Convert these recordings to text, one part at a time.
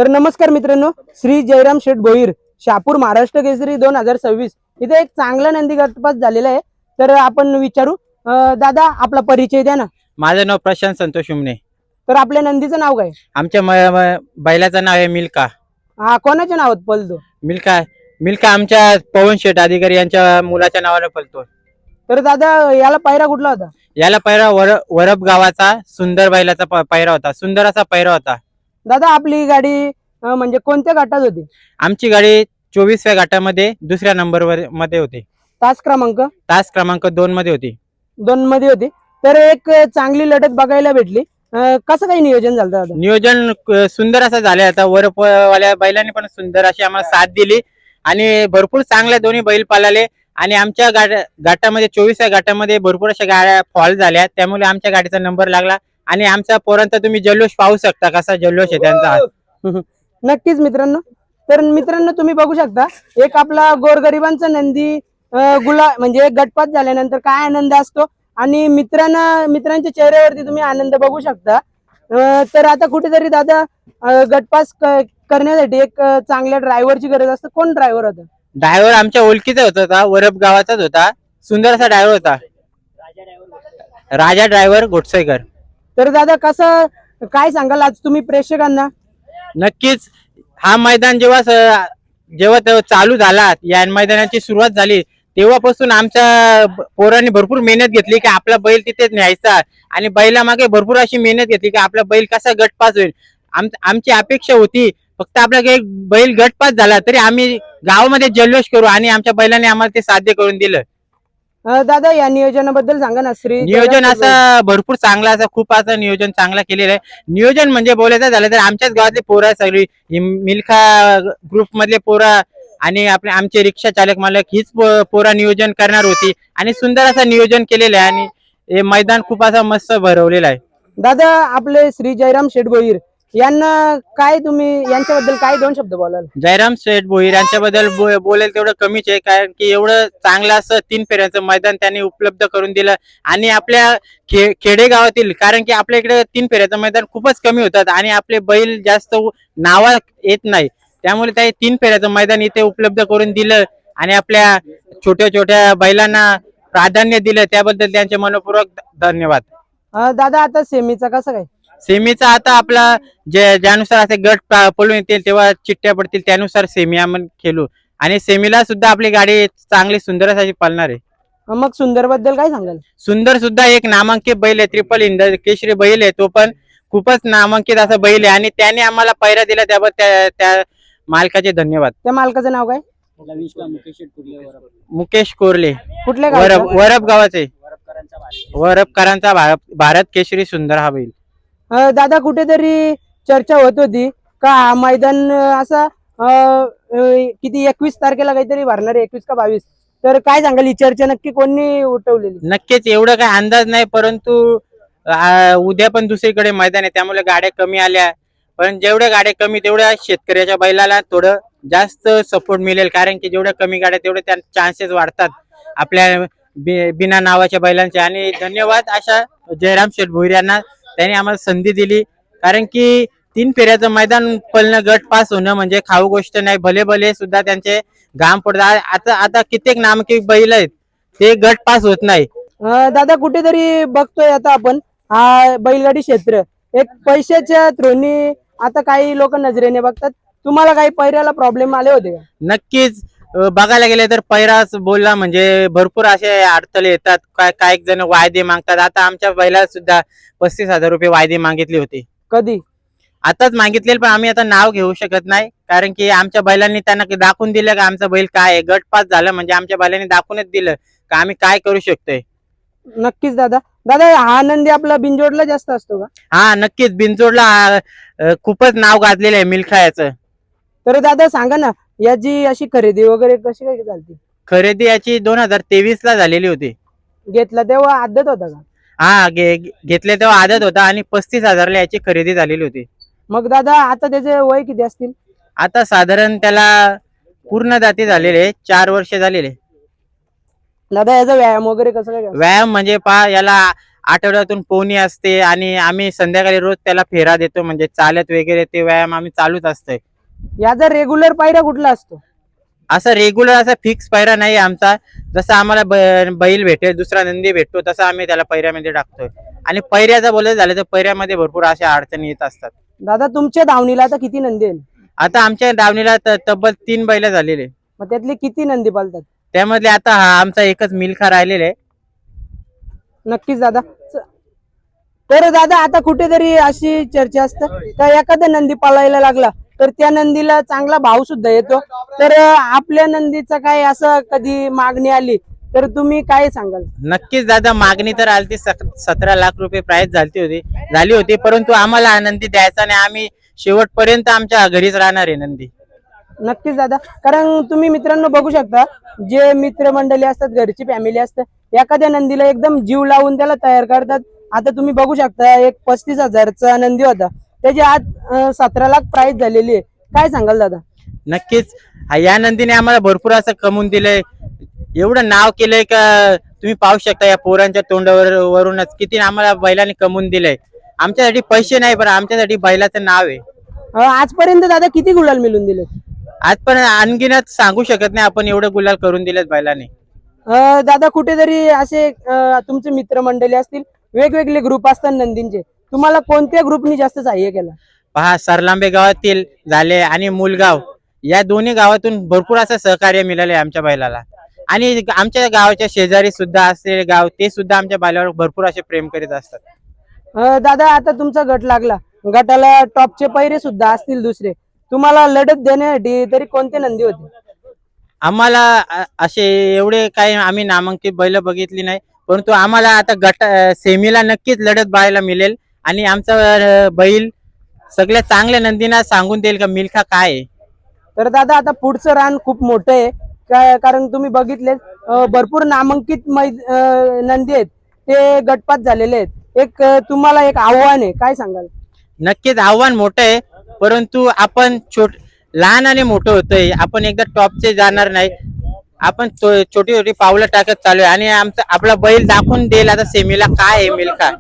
तर नमस्कार मित्रांनो, श्री जयराम शेठ भोईर शहापूर महाराष्ट्र केसरी 2026 इथे एक चांगला नंदी गटपास झालेला आहे। तर आपण विचारू दादा आपला परिचय द्या ना। माझं नाव प्रशांत संतोष उमने। तर आपल्या नंदीचं नाव काय? आमच्या बैलाचं नाव आहे मिल्का। हा कोणाच्या नावात पळतो? मिल्का मिल्का आमच्या पवन शेठ अधिकारी यांच्या मुलाच्या नावाने पळतो। तर दादा याला पायरा कुठला होता? याला पैरा वरप गावाचा सुंदर बैलाचा पैरा होता, सुंदर असा पैरा होता। दादा आपली गाडी म्हणजे कोणत्या गटात होती? आमची गाडी 24व्या गटामध्ये दुसऱ्या नंबरवर मध्ये होती। तास क्रमांक 2 मध्ये होती। 2 मध्ये होती। तर एक चांगली लढत बघायला भेटली। कसं काही नियोजन झालं दादा? नियोजन सुंदर असं झालं। आता वरपवाल्या बैलांनी पण सुंदर अशी आम्हाला साथ दिली आणि भरपूर चांगल्या दोन्ही बैल पळाले आणि आमच्या गटामध्ये 24व्या गटामध्ये भरपूर अशा गाड्या फॉल झाल्या, त्यामुळे आमच्या गाडीचा नंबर लागला आणि आमच्या पोरांचा तुम्ही जल्लोष पाहू शकता, कसा जल्लोष आहे त्यांचा। नक्कीच मित्रांनो। तर मित्रांनो तुम्ही बघू शकता एक आपला गोरगरिबांचा नंदी म्हणजे गटपात झाल्यानंतर काय आनंद असतो आणि मित्रांच्या चेहऱ्यावरती तुम्ही आनंद बघू शकता। तर आता कुठेतरी दादा गटपास करण्यासाठी एक चांगल्या ड्रायव्हरची गरज असते। कोण ड्रायव्हर होता? ड्रायव्हर आमच्या ओळखीचा होता, वरप गावाचाच होता, सुंदर असा ड्रायव्हर होता, राजा ड्रायव्हर घोटसेकर। तर दादा कसं काय सांगाल आज तुम्ही प्रेक्षकांना? नक्कीच हा मैदान जेव्हा चालू झाला, या मैदानाची सुरुवात झाली तेव्हापासून आमच्या पोरांनी भरपूर मेहनत घेतली की आपला बैल तिथे न्यायचा आणि बैलामागे भरपूर अशी मेहनत घेतली की आपला बैल कसा गटपास होईल। आमची अपेक्षा होती फक्त आपला एक बैल गटपास झाला तरी आम्ही गावामध्ये जल्लोष करू आणि आमच्या बैलाने आम्हाला ते साध्य करून दिलं। दादा या नियोजनाबद्दल सांगा ना। नियोजन असं भरपूर चांगला असं खूप असं नियोजन चांगला केलेलं आहे। नियोजन म्हणजे बोलायचं झालं तर आमच्याच गावातली पोरं सगळी मिल्खा ग्रुप मधले पोरं आणि आमचे रिक्षा चालक मालक हीच पोरं नियोजन करणार होती आणि सुंदर असं नियोजन केलेलं आहे आणि हे मैदान खूप असं मस्त भरवलेलं आहे। दादा आपले श्री जयराम शेठ भोईर यांना काय तुम्ही यांच्याबद्दल काय 2 शब्द बोलाल? जयराम शेठ भोईर यांच्याबद्दल बोलायला तेवढं कमीच आहे, कारण की एवढं चांगलं असं 3 फेऱ्याचं मैदान त्यांनी उपलब्ध करून दिलं आणि आपल्या खेडेगावातील, कारण की आपल्या इकडे 3 फेऱ्याचं मैदान खूपच कमी होतात आणि आपले बैल जास्त नावा येत नाही, त्यामुळे त्या 3 फेऱ्याचं मैदान इथे उपलब्ध करून दिलं आणि आपल्या छोट्या छोट्या बैलांना प्राधान्य दिलं, त्याबद्दल त्यांचे मनपूर्वक धन्यवाद। दादा आता सेमीचा कसं काय? सेमीचा आता आपला ज्यानुसार असे गट पळून येतील तेव्हा चिठ्ठ्या पडतील त्यानुसार सेमी आपण खेळू आणि सेमीला सुद्धा आपली गाडी चांगली सुंदर अशी पळणार आहे। मग सुंदर बद्दल काय सांगाल? सुंदर सुद्धा एक नामांकित बैल आहे, ट्रिपल हिंद केशरी बैल आहे, तो पण खूपच नामांकित असा बैल आहे आणि त्याने आम्हाला पैरा दिला, त्याबद्दल त्या मालकाचे धन्यवाद। त्या मालकाचं नाव काय? मुकेश कोरले, कुठल्या वरप गावाचे, वरपकरांचा भारत केशरी सुंदर हा बैल। दादा कुठेतरी चर्चा होत होती का हा मैदान असा किती 21 तारखेला काहीतरी भरणार आहे, 21 का 22? तर काय सांगाल ही चर्चा नक्की कोणी उठवलेली? नक्कीच एवढं काही अंदाज नाही, परंतु उद्या पण दुसरीकडे मैदान आहे त्यामुळे गाड्या कमी आल्या, पण जेवढ्या गाड्या कमी तेवढ्या शेतकऱ्याच्या बैलाला थोडं जास्त सपोर्ट मिळेल, कारण की जेवढ्या कमी गाड्या तेवढे त्या चान्सेस वाढतात आपल्या बिना नावाच्या बैलांचे। आणि धन्यवाद अशा जयराम शेठ भोईर यांना, त्यांनी आम्हाला संधी दिली, कारण की 3 फेऱ्याचं मैदान पळणं गट पास होणं म्हणजे खाऊ गोष्ट नाही, भले भले सुद्धा त्यांचे घाम पडतात। आता कित्येक नामांकित बैल आहेत ते गट पास होत नाही। दादा कुठेतरी बघतोय आता आपण हा बैलगाडी क्षेत्र एक पैशाच्या थ्रोनी आता काही लोक नजरेने बघतात, तुम्हाला काही पैऱ्याला प्रॉब्लेम आले होते का? नक्कीच बघायला गेले तर पैराच बोलला म्हणजे भरपूर असे अडथळे येतात, काही जण वायदे मागतात। आता आमच्या बैलाला सुद्धा 35,000 रुपये वायदे मागितले होते। कधी? आताच मागितले, पण आम्ही आता नाव घेऊ शकत नाही, कारण की आमच्या बैलांनी त्यांना दाखवून दिलं का आमचा बैल काय आहे, गट पास झालं म्हणजे आमच्या बैलांनी दाखवूनच दिलं का आम्ही काय करू शकतोय। नक्कीच दादा हा नंदी आपला बिंजोडला जास्त असतो का? हा नक्कीच बिनजोडला खूपच नाव गाजलेलं आहे मिल्खा याचं। तर दादा सांगा ना याची अशी खरेदी वगैरे कशी काय झाली? खरेदी याची 2023 ला झालेली होती। घेतला तेव्हा आदत होता का? हा घेतले तेव्हा आदत होता आणि 35,000 ला याची खरेदी झालेली होती। मग दादा आता त्याचे वय किती असतील? आता साधारण त्याला पूर्ण दाती झालेले 4 वर्ष झालेले। दादा याचा व्यायाम वगैरे कसं काय? व्यायाम म्हणजे याला आठवड्यातून पोहणी असते आणि आम्ही संध्याकाळी रोज त्याला फेरा देतो, म्हणजे चालत वगैरे ते व्यायाम आम्ही चालूच असतोय. याचा रेग्युलर पायरा कुठला असतो? असं रेग्युलर असा फिक्स पैरा नाही आमचा. जसं आम्हाला बैल भेटेल, दुसरा नंदी भेटतो, तसं आम्ही त्याला पैऱ्यामध्ये टाकतोय. आणि पैऱ्याचं बोलायचं झालं तर पैऱ्यामध्ये भरपूर अशा अडचणी येत असतात. दादा तुमच्या दावणीला आता किती नंदी आहेत? आता आमच्या दावणीला तब्बल 3 बैल झालेले. मग त्यातले किती नंदी पालतात? त्यामधले आता हा आमचा एकच मिल्खा राहिलेला आहे. नक्कीच दादा. तर दादा आता कुठेतरी अशी चर्चा असते का एखादा नंदी पाळायला लागला तर त्या नंदीला चांगला भाव सुद्धा येतो, तर आपल्या नंदीचा काय असं कधी मागणी आली तर तुम्ही काय सांगाल? नक्कीच दादा, मागणी तर आली 17 लाख रुपये प्राइस झाली होती, परंतु आम्हाला आनंदी द्यायचा नाही. आम्ही शेवटपर्यंत आमच्या घरीच राहणार आहे नंदी. नक्कीच दादा, कारण तुम्ही मित्रांनो बघू शकता, जे मित्रमंडळी असतात, घरची फॅमिली असतात, एखाद्या नंदीला एकदम जीव लावून त्याला तयार करतात. आता तुम्ही बघू शकता, एक 35,000चा नंदी होता, त्याची आज 17 लाख प्राइस झालेली आहे. काय सांगाल दादा? नक्कीच या नंदीने आम्हाला भरपूर असं कमवून दिलंय, एवढं नाव केलंय का तुम्ही पाहू शकता. या पोरांच्या वरूनच किती आम्हाला बैलांनी कमवून दिलंय. आमच्यासाठी पैसे नाही, पण आमच्यासाठी बैलाचं नाव आहे. आजपर्यंत दादा किती गुलाल मिळून दिले? आज पण आणखीनच सांगू शकत नाही आपण, एवढे गुलाल करून दिलेत बैलांनी. दादा कुठेतरी असे तुमचे मित्रमंडळी असतील, वेगवेगळे ग्रुप असतात नंदींचे, तुम्हाला कोणत्या ग्रुपनी जास्त सहाय्य केलं? पहा, सरलांबे गावातील झाले आणि मुलगाव, या दोन्ही गावातून भरपूर असं सहकार्य मिळाले आमच्या बैलाला. आणि आमच्या गावाच्या शेजारी सुद्धा असलेले गाव, ते सुद्धा आमच्या बैलावर भरपूर असे प्रेम करीत असतात. दादा आता तुमचा गट लागला, गटाला टॉपचे पैरे सुद्धा असतील दुसरे, तुम्हाला लढत देण्यासाठी तरी कोणते नंदी होते? आम्हाला असे एवढे काही आम्ही नामांकित बैल बघितली नाही, परंतु आम्हाला आता सेमीला नक्कीच लढत पाहायला मिळेल. आणि आमचा बैल सगळ्या चांगल्या नंदींना सांगून देईल का मिल्खा काय आहे. तर दादा आता पुढचं रान खूप मोठं आहे, कारण तुम्ही बघितले भरपूर नामांकित नंदी आहेत, ते गटपात झालेले आहेत. एक तुम्हाला एक आव्हान आहे, काय सांगाल? नक्कीच आव्हान मोठं आहे, परंतु आपण लहान आणि मोठं होतोय, आपण एकदा टॉपचे जाणार नाही. आपण छोटी छोटी पावलं टाकत चालू आहे आणि आपला बैल दाखवून देईल आता सेमीला काय आहे मिल्खा.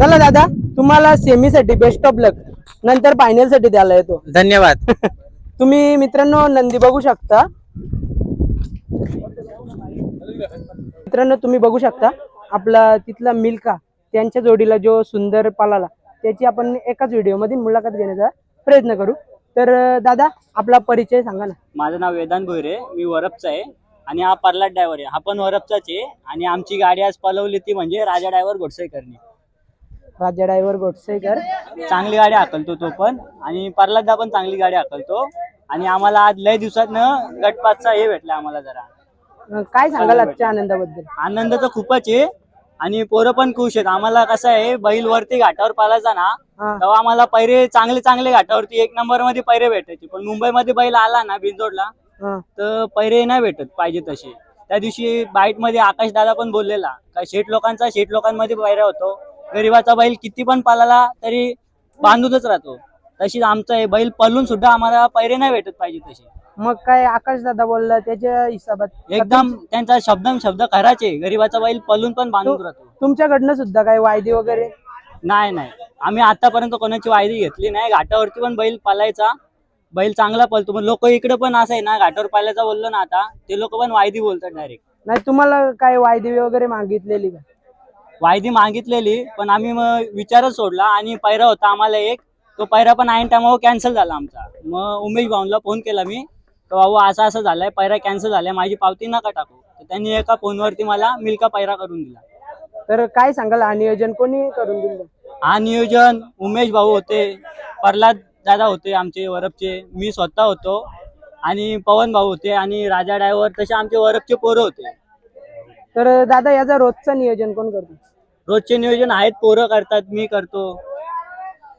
चला दादा, तुम्हाला सेमीसाठी बेस्ट ऑफ लक, नंतर फायनल साठी द्यायला येतो. धन्यवाद. तुम्ही मित्रांनो नंदी बघू शकता, मित्रांनो तुम्ही बघू शकता आपला तिथला मिल्खा, त्यांच्या जोडीला जो सुंदर पालाला, त्याची आपण एकाच व्हिडिओ मध्ये मुलाखत घेण्याचा प्रयत्न करू. तर दादा आपला परिचय सांगा ना. माझं नाव वेदांत भोईरे, मी वरपचा आहे आणि हा पर्लाट ड्रायव्हर आहे. हा पण वरपचाच आहे आणि आमची गाडी आज पलवली ती म्हणजे राजा ड्रायव्हर घोटसेकरनी. राजा ड्रायव्हर घोटसेकर चांगली गाडी हाकलतो तो पण, आणि पर्लाटदा पण चांगली गाडी हाकलतो. आणि आम्हाला आज लय दिवसातनं गटपातचा हे भेटला आम्हाला जरा. काय सांगाल आजच्या आनंदाबद्दल? आनंद तर खूपच आहे आणि पोरं पण खुश आहेत. आम्हाला कसं आहे, बैल वरती घाटावर पालायचा ना, तेव्हा आम्हाला पैरे चांगले घाटावरती 1 नंबर मध्ये पैरे भेटायचे. पण मुंबईमध्ये बैल आला ना बिनजोडला, तर पैरे नाही भेटत पाहिजे तसे. त्या दिवशी बाईट मध्ये आकाश दादा पण बोललेला का शेठ लोकांमध्ये पैरा होतो, गरीबाचा बैल किती पण पालाला तरी बांधूनच राहतो. तशीच आमचं हे बैल पळून सुद्धा आम्हाला पैरे नाही भेटत पाहिजे तसे. मग काय आकाश दादा बोलला त्याच्या हिशोबात एकदम त्यांचा शब्द खराचे, गरीबाचा बैल पळून पण बांधून राहतो. तुमच्याकडनं सुद्धा काय वायदी वगैरे? नाही, आम्ही आतापर्यंत कोणाची वायदी घेतली नाही. घाटावरती पण बैल पालायचा, बैल चांगला पळतो. पण लोक इकडे पण असं आहे ना, घाटावर पालायचा बोललो ना आता, ते लोक पण वायदी बोलतात डायरेक्ट. नाही, तुम्हाला काय वायदी वगैरे मागितलेली का? वायदी मागितलेली, पण आम्ही मग विचारच सोडला. आणि पैरा होता आम्हाला एक, तो पैरा पण ऐन टायमावर कॅन्सल झाला आमचा. मग उमेश भाऊंना फोन केला मी, तर भाऊ असं झालंय, पैरा कॅन्सल झालाय, माझी पावती नका टाकू. तर त्यांनी एका फोनवरती मला मिल्खा पैरा करून दिला. तर काय सांगाल, हा नियोजन कोणी करून दिलं? हा नियोजन उमेश भाऊ होते, प्रल्हाद दादा होते आमचे वरपचे, मी स्वतः होतो आणि पवन भाऊ होते आणि राजा ड्रायव्हर, तसे आमचे वरपचे पोरं होते. तर दादा याचा रोजचं नियोजन कोण करतो? रोजचे नियोजन आहेत, पोरं करतात, मी करतो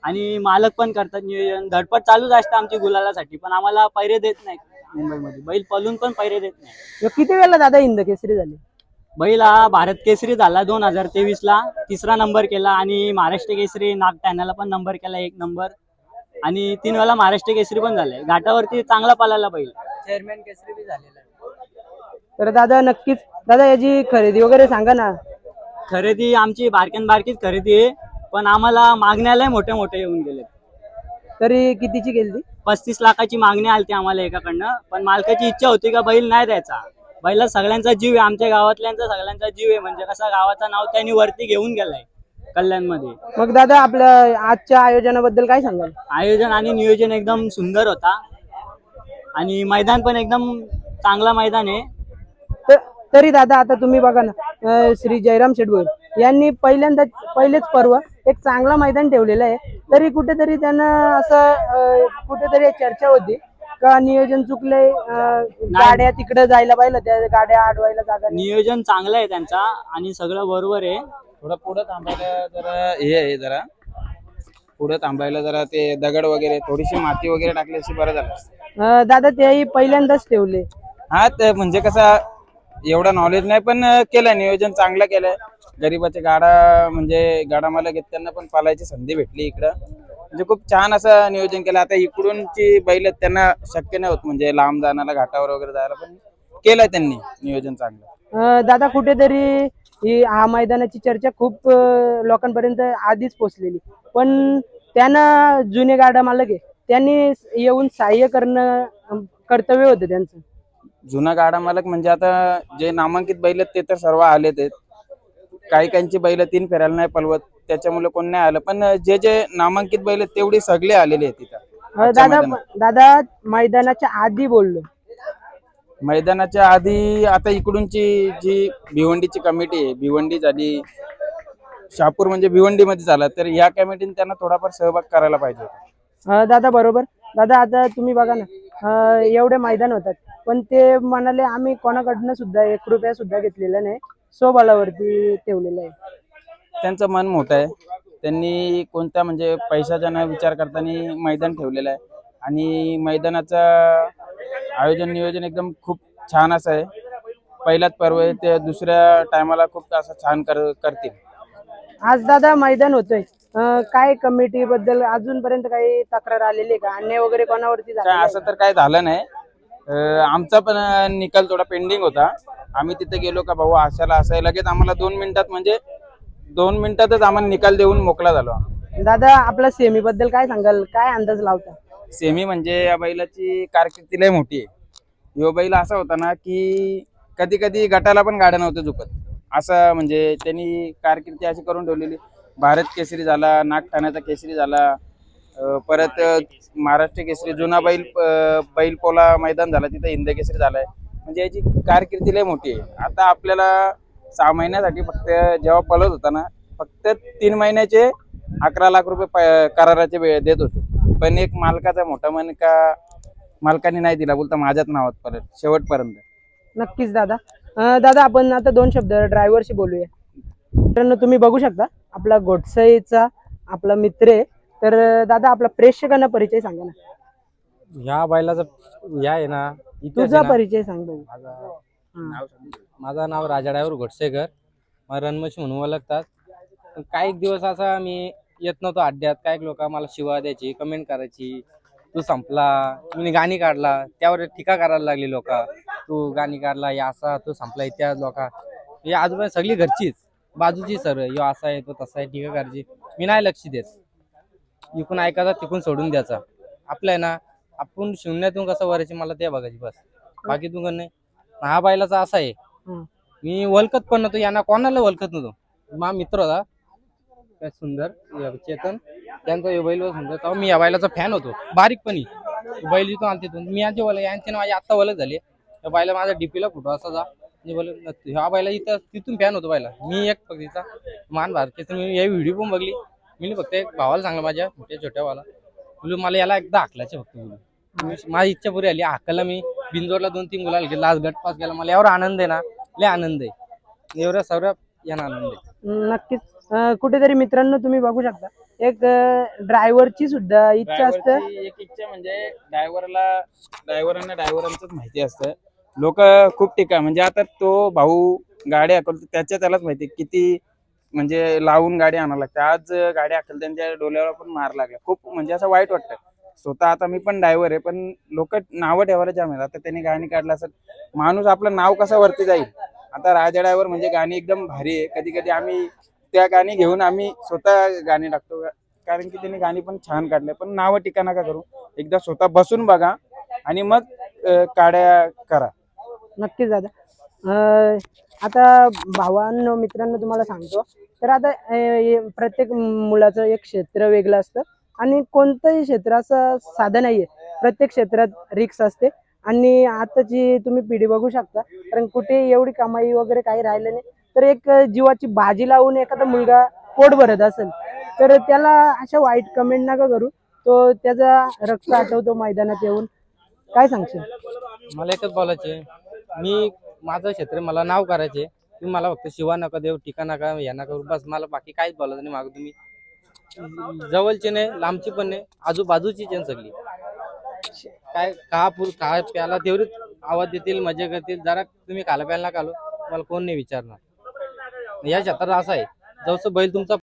आणि मालक पण करतात नियोजन. धडपड चालूच असते आमची गुलालासाठी, पण आम्हाला पैरे देत नाही. मुंबईमध्ये बैल पळून पण पैरे देत नाही. किती वेळेला दादा हिंद केसरी झाली? बैल हा भारत केसरी झाला 2023ला, 3रा नंबर केला. आणि महाराष्ट्र केसरी नागठाण्याला पण नंबर केला, 1 नंबर. आणि 3 वेळा महाराष्ट्र केसरी पण झाले. घाटावरती चांगला पळाला बैल, चेअरमॅन केसरी बी झालेला. तर दादा नक्कीच, दादा याची खरेदी वगैरे सांगा ना. खरेदी आमची बारक्यान बारकीच खरेदी आहे, पण आम्हाला मागण्याला मोठे मोठे येऊन गेले. तरी कितीची गेली ती? 35 लाखाची मागणी आली ती आम्हाला एकाकडनं, पण मालकाची इच्छा होती का बैल नाही द्यायचा. बैला सगळ्यांचा जीव आहे, आमच्या गावातल्यांचा सगळ्यांचा जीव आहे, म्हणजे कसं गावाचं नाव त्यांनी वरती घेऊन गेलाय कल्याणमध्ये. मग दादा आपल्या आजच्या आयोजनाबद्दल काय सांगाल? आयोजन आणि नियोजन एकदम सुंदर होता आणि मैदान पण एकदम चांगला मैदान आहे. तरी दादा आता तुम्ही बघा ना, श्री जयराम शेटभोईर यांनी पहिलेच पर्व एक चांगला मैदान ठेवलेलं आहे, तरी कुठेतरी त्यांना असं कुठेतरी चर्चा होती का नियोजन चुकलंय, गाड्या तिकडे जायला पाहिलं, त्या गाड्या अडवायला जागा नाही. नियोजन चांगलं आहे त्यांचा आणि सगळं बरोबर आहे. थोडं पुढं थांबायला जरा हे आहे, जरा पुढं थांबायला जरा ते दगड वगैरे थोडीशी माती वगैरे टाकली अशी बरं झालं असतं. दादा तेही पहिल्यांदाच ठेवले. हा ते म्हणजे कसं एवढं नॉलेज नाही, पण केलंय नियोजन चांगलं केलंय. गरीबाचे गाडा म्हणजे गाडा मालक आहेत त्यांना पण पालायची संधी भेटली इकडं, म्हणजे खूप छान असं नियोजन केलं. आता इकडूनची बैल आहेत, त्यांना शक्य नाही होत म्हणजे लांब जाण्याला घाटावर वगैरे जायला, पण केलंय त्यांनी नियोजन चांगलं. दादा कुठेतरी हा मैदानाची चर्चा खूप लोकांपर्यंत आधीच पोहोचलेली, पण त्यांना जुने गाडा मालक आहे त्यांनी येऊन सहाय्य करणं कर्तव्य होतं त्यांचं. जुना गाडा मालक म्हणजे आता जे नामांकित बैल आहेत ते तर सर्व आलेत आहेत. काही काहींची बैल 3 फेऱ्याला नाही पलवत, त्याच्यामुळे कोण नाही आलं, पण जे जे नामांकित बैल आहेत तेवढी सगळे आलेले आहेत तिथं. दादा मैदानाच्या आधी बोललो. मैदानाच्या आधी आता इकडूनची जी भिवंडीची कमिटी आहे, भिवंडी झाली, शहापूर म्हणजे भिवंडी मध्ये झाला, तर या कमिटीने त्यांना थोडाफार सहभाग करायला पाहिजे होता. दादा बरोबर. दादा आता तुम्ही बघा ना, एवढे मैदान होतात, पण ते म्हणाले आम्ही कोणाकडनं सुद्धा 1 रुपया सुद्धा घेतलेला नाही, स्वबळावरती ठेवलेलं आहे. त्यांचं मन मोठं आहे, त्यांनी कोणत्या म्हणजे पैशाचा न विचार करताना मैदान ठेवलेलं आहे आणि मैदानाचं आयोजन नियोजन एकदम खूप छान असं आहे. पहिलाच पर्व आहे, ते दुसऱ्या टायमाला खूप असं छान करतील. आज दादा मैदान होतंय, काय कमिटी बद्दल अजूनपर्यंत काही तक्रार आलेली आहे का? अन्याय वगैरे कोणावरती झाला? काय असं तर काय झालं नाही. आमचा पण निकाल थोडा पेंडिंग होता. आम्ही तिथे गेलो का भाऊ अशाला असं आहे, लगेच आम्हाला 2 मिनिटात म्हणजे 2 मिनिटातच आम्हाला निकाल देऊन मोकळा झालो. दादा आपल्या सेमी बद्दल काय सांगाल, काय अंदाज लावता? सेमी म्हणजे या बैलाची कारकिर्दी लय मोठी आहे. यो बैल असा होता ना की कधी कधी गटाला पण गाड्या नव्हत्या झुकत, असं म्हणजे त्यांनी कारकिर्दी अशी करून ठेवलेली. भारत केसरी झाला, नागठाण्याचा केसरी झाला, परत महाराष्ट्र केसरी, जुना बैल पोला मैदान झाला तिथं हिंद केसरी झालाय. म्हणजे याची कारकिर्दी लय मोठी आहे. आता आपल्याला 6 महिन्यासाठी फक्त जेव्हा पळत होता ना, फक्त 3 महिन्याचे 11 लाख रुपये कराराचे देत होते, पण एक मालकाचा मोठा मन का मालकाने नाही दिला, बोलता माझ्याच नावात परत शेवटपर्यंत. नक्कीच दादा. दादा आपण आता 2 शब्द ड्रायव्हरशी बोलूया. मित्रांनो तुम्ही बघू शकता आपला गोडसईचा आपला मित्र आहे, तर दादा आपला प्रेक्षकांना परिचय सांगा ना. ह्या बैलाचा या आहे ना, तुझा परिचय सांग भाऊ. माझं नाव राजा ड्रायव्हर घोटसेकर, मला रणमशी म्हणून ओळखतात. पण काही दिवस असा मी येत नव्हतो अड्ड्यात, काही लोक मला शिवा द्यायची, कमेंट करायची, तू संपला, मी गाणी काढला, त्यावर टीका करायला लागली लोक, तू गाणी काढला या असा, तू संपला, त्या लोक या आजूबाजू सगळी घरचीच बाजूची सर यो असा आहे तो तसा आहे टीका करायची. मी नाही लक्ष देत, इकून ऐकायचा तिकून सोडून द्यायचा. आपलं आहे ना, आपण शून्यातून कसं वरायची मला ते बघायची बस, बाकी तू नाही. हा बैलाचा असा आहे, मी ओळखत पण नव्हतो यांना, कोणाला ओळखत नव्हतो. माझा मित्र होता काय सुंदर चेतन, त्यांचा बैल सुंदर, तेव्हा मी या बैलाचा फॅन होतो बारीकपणी. बैल जिथून आणते तिथून मी यांचे बोल, यांचे माझे आत्ता ओळख झाली. त्या बैला माझा डीपीला फोटो असा जा, ह्या बैला इथं तिथून फॅन होतो बैला मी. एक फक्त तिचा मान भारतीचा मी या व्हिडिओ पण बघली. मी फक्त एक भावाला सांगलं माझ्या छोट्या वाला, बोलू मला याला एकदा हाकलायचे फक्त. बोलू माझी इच्छा पुरी आली, हाकला मी बिंजोरला 2-3 गुलाल गेला, लास्ट गट पास केला. मला यावर आनंद आहे ना, लय आनंद आहे, एवढं सर्व यांना आनंद आहे. नक्कीच. कुठेतरी मित्रांनो तुम्ही बघू शकता एक ड्रायव्हरची सुद्धा इच्छा असते. एक इच्छा म्हणजे ड्रायव्हरांनाच माहिती असतं. लोक खूप टीका म्हणजे आता तो भाऊ गाडी हाकलतो त्यालाच माहिती किती म्हणजे लावून गाडी आणायला लागते. आज गाडी हाकल त्यांच्या डोल्यावर पण मार लागला, खूप म्हणजे असं वाईट वाटतं. स्वतः आता मी पण ड्रायव्हर आहे, पण लोक नावं ठेवायला जाम आहे. आता त्यांनी गाणी काढला असेल, माणूस आपलं नाव कसं वरती जाईल आता राजा ड्रायव्हर म्हणजे गाणी एकदम भारी आहे. कधी कधी आम्ही त्या गाणी घेऊन आम्ही स्वतः गाणी टाकतो, कारण की त्यांनी गाणी पण छान काढले. पण नावं टीका नका करू, एकदा स्वतः बसून बघा आणि मग काड्या करा. नक्कीच दादा. आता भावांनो मित्रांनो तुम्हाला सांगतो, तर आता प्रत्येक मुलाचं एक क्षेत्र वेगळं असतं आणि कोणतंही क्षेत्र असं साधं नाहीये. प्रत्येक क्षेत्रात रिक्स असते आणि आताची तुम्ही पिढी बघू शकता, कारण कुठे एवढी कमाई वगैरे काही राहिलं नाही, तर एक जीवाची बाजी लावून एखादा मुलगा पोट भरत असेल तर त्याला अशा वाईट कमेंट नका करू. तो त्याचा रक्त आटवतो मैदानात येऊन. काय सांगशील? मला एकच बोलायचे, मी माझं क्षेत्र मला नाव करायचे, तुम्ही मला फक्त शिवा नका देऊ, टीका नका या नका करू, बस मला बाकी काहीच बोलायचं नाही. मागं तुम्ही जवळचे नाही, लांबची पण नाही, आजूबाजूची जन सगळी काय खा प्याला तेवढीच आवाज देतील, मजा करतील. जरा तुम्ही खाला प्यायला नका आलो, मला कोण नाही विचारणार. या क्षेत्रात असं आहे, जसं बैल तुमचा